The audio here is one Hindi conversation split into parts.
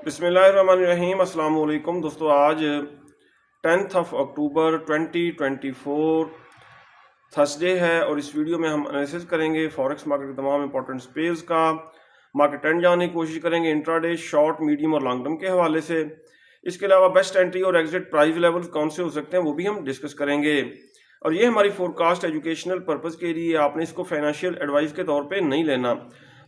बिस्मिल्लाहिर्रहमानिर्रहीम। अस्सलाम वालेकुम दोस्तों, आज 10 अक्टूबर 2024 थर्सडे है और इस वीडियो में हम एनालिसिस करेंगे फॉरेक्स मार्केट के तमाम इंपॉर्टेंट स्पेस का। मार्केट ट्रेंड जानने की कोशिश करेंगे इंट्राडे, शॉर्ट, मीडियम और लॉन्ग टर्म के हवाले से। इसके अलावा बेस्ट एंट्री और एग्जिट प्राइस लेवल्स कौन से हो सकते हैं वो भी हम डिस्कस करेंगे। और ये हमारी फोरकास्ट एजुकेशनल पर्पज़ के लिए, आपने इसको फाइनेंशियल एडवाइस के तौर पे नहीं लेना।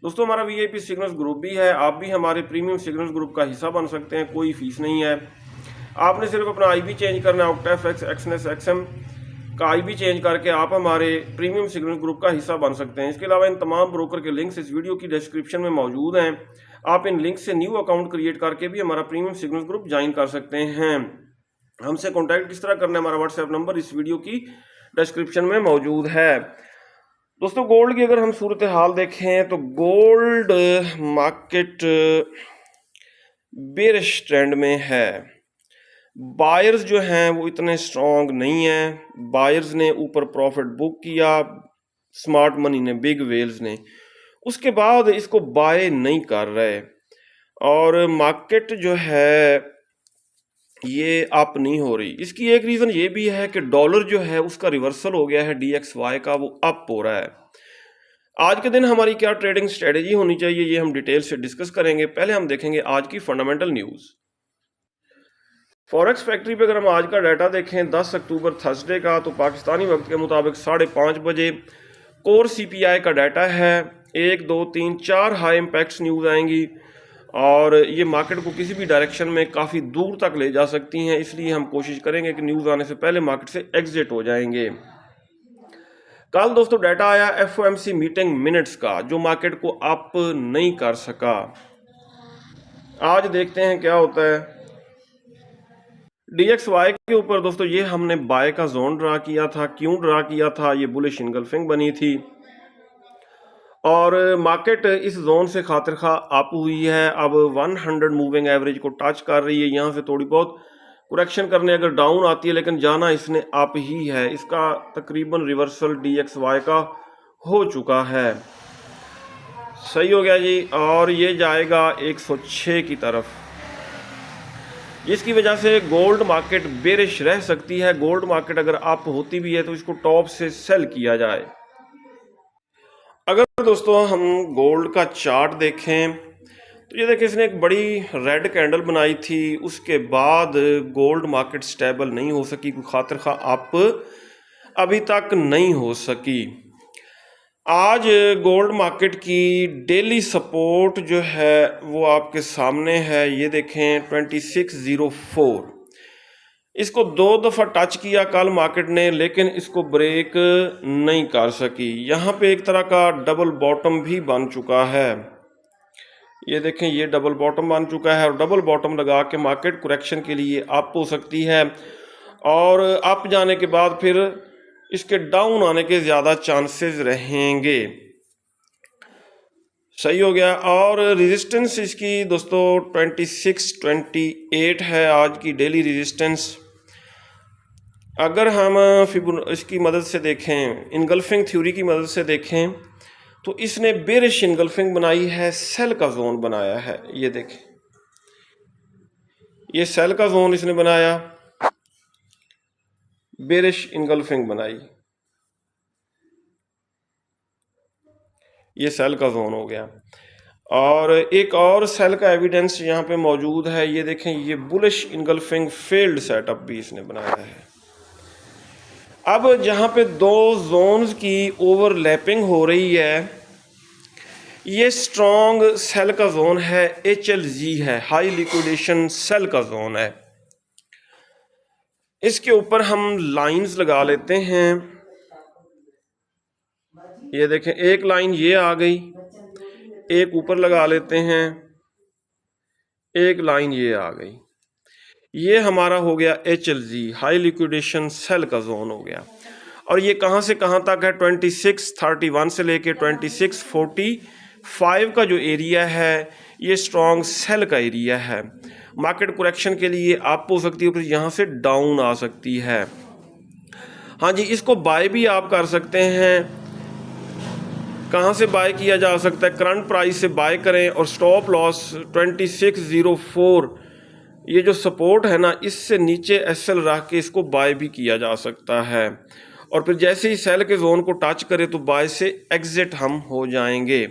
दोस्तों, हमारा वीआईपी सिग्नल्स ग्रुप भी है, आप भी हमारे प्रीमियम सिग्नल्स ग्रुप का हिस्सा बन सकते हैं, कोई फीस नहीं है। आपने सिर्फ अपना आईबी चेंज करना है, ऑक्टेफ एक्सनेस एक्सएम का आईबी चेंज करके आप हमारे प्रीमियम सिग्नल ग्रुप का हिस्सा बन सकते हैं। इसके अलावा इन तमाम ब्रोकर के लिंक्स इस वीडियो की डिस्क्रिप्शन में मौजूद हैं। आप इन लिंक से न्यू अकाउंट क्रिएट करके भी हमारा प्रीमियम सिग्नल ग्रुप ज्वाइन कर सकते हैं। हमसे कॉन्टैक्ट किस तरह करना है, हमारा व्हाट्सएप नंबर इस वीडियो की डिस्क्रिप्शन में मौजूद है। दोस्तों, गोल्ड की अगर हम सूरत हाल देखें तो गोल्ड मार्केट बेरिश ट्रेंड में है। बायर्स जो हैं वो इतने स्ट्रॉन्ग नहीं हैं। बायर्स ने ऊपर प्रॉफिट बुक किया, स्मार्ट मनी ने, बिग वेल्स ने, उसके बाद इसको बाय नहीं कर रहे और मार्केट जो है ये अप नहीं हो रही। इसकी एक रीज़न ये भी है कि डॉलर जो है उसका रिवर्सल हो गया है, DXY का, वो अप हो रहा है। आज के दिन हमारी क्या ट्रेडिंग स्ट्रेटेजी होनी चाहिए ये हम डिटेल से डिस्कस करेंगे। पहले हम देखेंगे आज की फंडामेंटल न्यूज़। फॉरेक्स फैक्ट्री पे अगर हम आज का डाटा देखें 10 अक्टूबर थर्सडे का, तो पाकिस्तानी वक्त के मुताबिक 5:30 बजे कोर CPI का डाटा है। 1, 2, 3, 4 हाई इम्पैक्ट्स न्यूज़ आएंगी और ये मार्केट को किसी भी डायरेक्शन में काफ़ी दूर तक ले जा सकती हैं, इसलिए हम कोशिश करेंगे कि न्यूज़ आने से पहले मार्केट से एग्जिट हो जाएंगे। कल दोस्तों डाटा आया FOMC मीटिंग मिनट्स का, जो मार्केट को अप नहीं कर सका। आज देखते हैं क्या होता है। DXY के ऊपर दोस्तों ये हमने बाय का जोन ड्रा किया था। क्यों ड्रा किया था? ये बुलिश इनगल्फिंग बनी थी और मार्केट इस जोन से खातिर खा अप हुई है। अब 100 मूविंग एवरेज को टच कर रही है। यहाँ से थोड़ी बहुत करेक्शन करने अगर डाउन आती है, लेकिन जाना इसने अप ही है। इसका तकरीबन रिवर्सल DXY का हो चुका है। सही हो गया जी, और ये जाएगा 106 की तरफ, जिसकी वजह से गोल्ड मार्केट बेरिश रह सकती है। गोल्ड मार्केट अगर अप होती भी है तो इसको टॉप से सेल किया जाए। अगर दोस्तों हम गोल्ड का चार्ट देखें तो ये देखें, इसने एक बड़ी रेड कैंडल बनाई थी, उसके बाद गोल्ड मार्केट स्टेबल नहीं हो सकी, कोई खातिर खा अप अभी तक नहीं हो सकी। आज गोल्ड मार्केट की डेली सपोर्ट जो है वो आपके सामने है। ये देखें 2604, इसको 2 दफ़ा टच किया कल मार्केट ने, लेकिन इसको ब्रेक नहीं कर सकी। यहाँ पे एक तरह का डबल बॉटम भी बन चुका है। ये देखें, ये डबल बॉटम बन चुका है और डबल बॉटम लगा के मार्केट करेक्शन के लिए अप हो सकती है और अप जाने के बाद फिर इसके डाउन आने के ज़्यादा चांसेस रहेंगे। सही हो गया। और रेजिस्टेंस इसकी दोस्तों 2628 है आज की डेली रेजिस्टेंस। अगर हम इसकी मदद से देखें, इनगल्फिंग थ्योरी की मदद से देखें, तो इसने बेरिश इनगल्फिंग बनाई है, सेल का जोन बनाया है। ये देखें, ये सेल का जोन इसने बनाया, बेरिश इनगल्फिंग बनाई, ये सेल का जोन हो गया। और एक और सेल का एविडेंस यहाँ पे मौजूद है। ये देखें, ये बुलिश इनगल्फिंग फेल्ड सेटअप भी इसने बनाया है। अब जहाँ पे 2 जोन्स की ओवरलैपिंग हो रही है, ये स्ट्रॉन्ग सेल का जोन है, HLG है, हाई लिक्विडेशन सेल का जोन है। इसके ऊपर हम लाइंस लगा लेते हैं। ये देखें, एक लाइन ये आ गई, एक ऊपर लगा लेते हैं, एक लाइन ये आ गई। ये हमारा हो गया HLG, हाई लिक्विडेशन सेल का जोन हो गया। और ये कहाँ से कहाँ तक है? 2631 से लेके 2645 का जो एरिया है, ये स्ट्रॉन्ग सेल का एरिया है। मार्केट करेक्शन के लिए अप हो सकती है, फिर यहाँ से डाउन आ सकती है। हाँ जी, इसको बाय भी आप कर सकते हैं। कहाँ से बाय किया जा सकता है, करंट प्राइस से बाय करें और स्टॉप लॉस 2604, ये जो सपोर्ट है ना, इससे नीचे एसएल रख के इसको बाय भी किया जा सकता है। और फिर जैसे ही सेल के जोन को टच करे तो बाय से एग्जिट हम हो जाएंगे।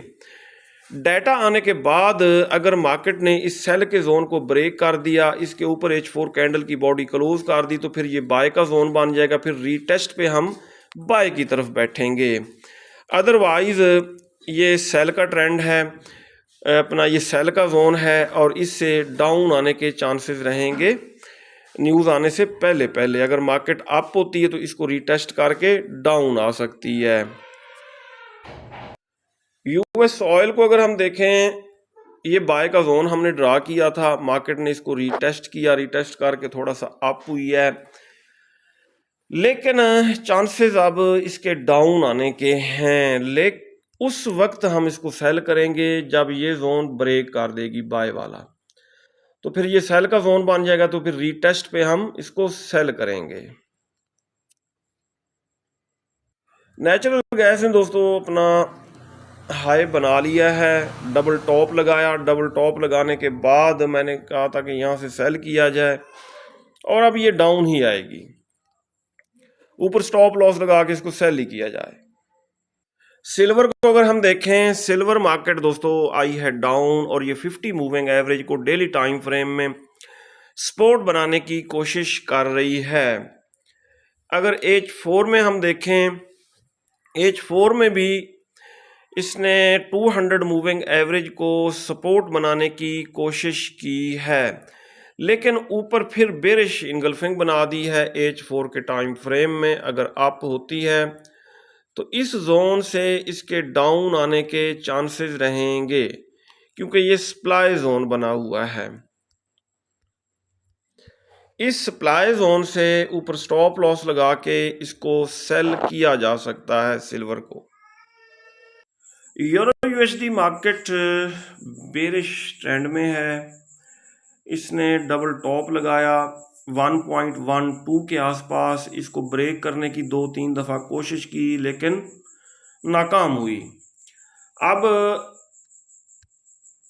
डाटा आने के बाद अगर मार्केट ने इस सेल के जोन को ब्रेक कर दिया, इसके ऊपर H4 कैंडल की बॉडी क्लोज कर दी, तो फिर ये बाय का जोन बन जाएगा। फिर रीटेस्ट पे हम बाय की तरफ बैठेंगे। अदरवाइज ये सेल का ट्रेंड है, अपना ये सेल का जोन है और इससे डाउन आने के चांसेस रहेंगे न्यूज़ आने से पहले पहले। अगर मार्केट अप होती है तो इसको रीटेस्ट करके डाउन आ सकती है। यूएस ऑयल को अगर हम देखें, ये बाय का जोन हमने ड्रा किया था, मार्केट ने इसको रीटेस्ट किया, रीटेस्ट करके थोड़ा सा अप हुई है, लेकिन चांसेस अब इसके डाउन आने के हैं। लेकिन उस वक्त हम इसको सेल करेंगे जब ये जोन ब्रेक कर देगी बाय वाला, तो फिर ये सेल का जोन बन जाएगा, तो फिर रीटेस्ट पे हम इसको सेल करेंगे। नेचुरल गैस ने दोस्तों अपना हाई बना लिया है, डबल टॉप लगाया। डबल टॉप लगाने के बाद मैंने कहा था कि यहाँ से सेल किया जाए और अब ये डाउन ही आएगी, ऊपर स्टॉप लॉस लगा के इसको सेल ही किया जाए। सिल्वर को अगर हम देखें, सिल्वर मार्केट दोस्तों आई है डाउन और ये 50 मूविंग एवरेज को डेली टाइम फ्रेम में सपोर्ट बनाने की कोशिश कर रही है। अगर H4 में हम देखें, H4 में भी इसने 200 मूविंग एवरेज को सपोर्ट बनाने की कोशिश की है, लेकिन ऊपर फिर बेरिश इंगल्फिंग बना दी है H4 के टाइम फ्रेम में। अगर अप होती है तो इस जोन से इसके डाउन आने के चांसेस रहेंगे, क्योंकि ये सप्लाई जोन बना हुआ है। इस सप्लाई जोन से ऊपर स्टॉप लॉस लगा के इसको सेल किया जा सकता है सिल्वर को। Euro USD market bearish trend में है, इसने डबल टॉप लगाया 1.12 के आसपास, इसको ब्रेक करने की 2-3 दफ़ा कोशिश की लेकिन नाकाम हुई। अब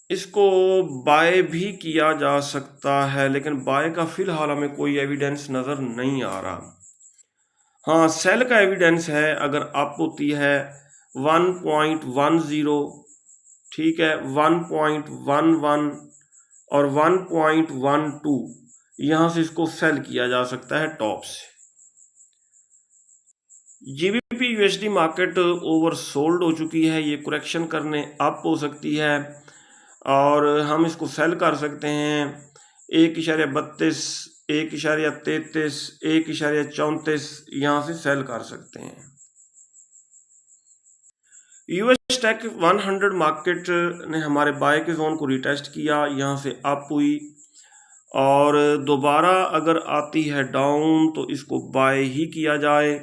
इसको बाय भी किया जा सकता है, लेकिन बाय का फिलहाल हमें कोई एविडेंस नज़र नहीं आ रहा। हाँ, सेल का एविडेंस है, अगर अप होती है 1.10, ठीक है, 1.11 और 1.12, यहाँ से इसको सेल किया जा सकता है टॉप से। जीबीपी यूएसडी मार्केट ओवरसोल्ड हो चुकी है, ये करेक्शन करने अप हो सकती है और हम इसको सेल कर सकते हैं 1.32, 1.33, 1.34, यहाँ से सेल कर सकते हैं। यूएस टेक 100 मार्केट ने हमारे बाय के जोन को रिटेस्ट किया, यहाँ से अप हुई और दोबारा अगर आती है डाउन तो इसको बाय ही किया जाए।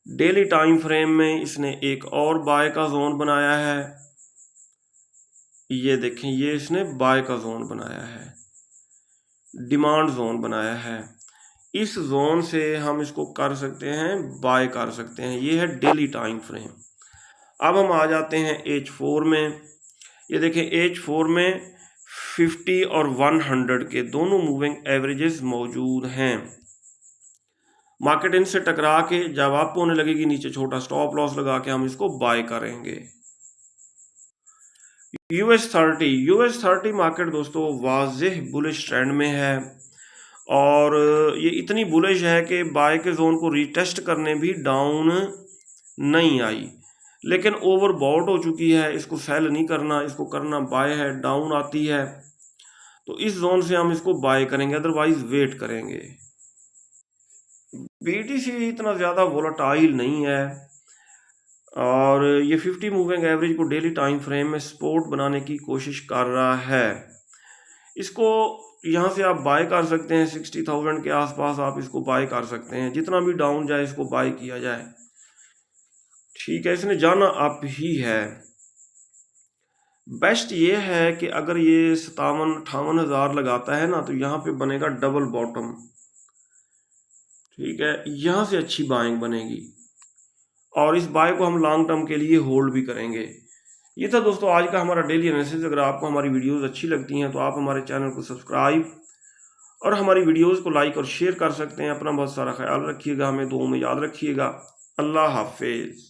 डेली टाइम फ्रेम में इसने एक और बाय का जोन बनाया है, ये देखें, ये इसने बाय का जोन बनाया है, डिमांड जोन बनाया है। इस जोन से हम इसको कर सकते हैं, बाय कर सकते हैं। ये है डेली टाइम फ्रेम। अब हम आ जाते हैं H4 में। ये देखें, H4 में 50 और 100 के दोनों मूविंग एवरेजेस मौजूद हैं। मार्केट इनसे टकरा के जब अप होने लगेगी, नीचे छोटा स्टॉप लॉस लगा के हम इसको बाय करेंगे। US 30 मार्केट दोस्तों वाज़ेह बुलिश ट्रेंड में है और ये इतनी बुलिश है कि बाय के जोन को रीटेस्ट करने भी डाउन नहीं आई, लेकिन ओवर बॉट हो चुकी है। इसको सेल नहीं करना, इसको करना बाय है। डाउन आती है तो इस जोन से हम इसको बाय करेंगे, अदरवाइज वेट करेंगे। BTC इतना ज़्यादा वोलेटाइल नहीं है और ये 50 मूविंग एवरेज को डेली टाइम फ्रेम में सपोर्ट बनाने की कोशिश कर रहा है। इसको यहाँ से आप बाय कर सकते हैं, 60,000 के आसपास आप इसको बाय कर सकते हैं। जितना भी डाउन जाए इसको बाय किया जाए, ठीक है। इसने जाना अप ही है। बेस्ट ये है कि अगर ये 57-58 हज़ार लगाता है ना, तो यहाँ पे बनेगा डबल बॉटम, ठीक है, यहाँ से अच्छी बाइंग बनेगी। और इस बाय को हम लॉन्ग टर्म के लिए होल्ड भी करेंगे। ये था दोस्तों आज का हमारा डेली एनालिसिस। अगर आपको हमारी वीडियोस अच्छी लगती हैं तो आप हमारे चैनल को सब्सक्राइब और हमारी वीडियोस को लाइक और शेयर कर सकते हैं। अपना बहुत सारा ख्याल रखिएगा, हमें दुआ में याद रखिएगा। अल्लाह हाफिज़।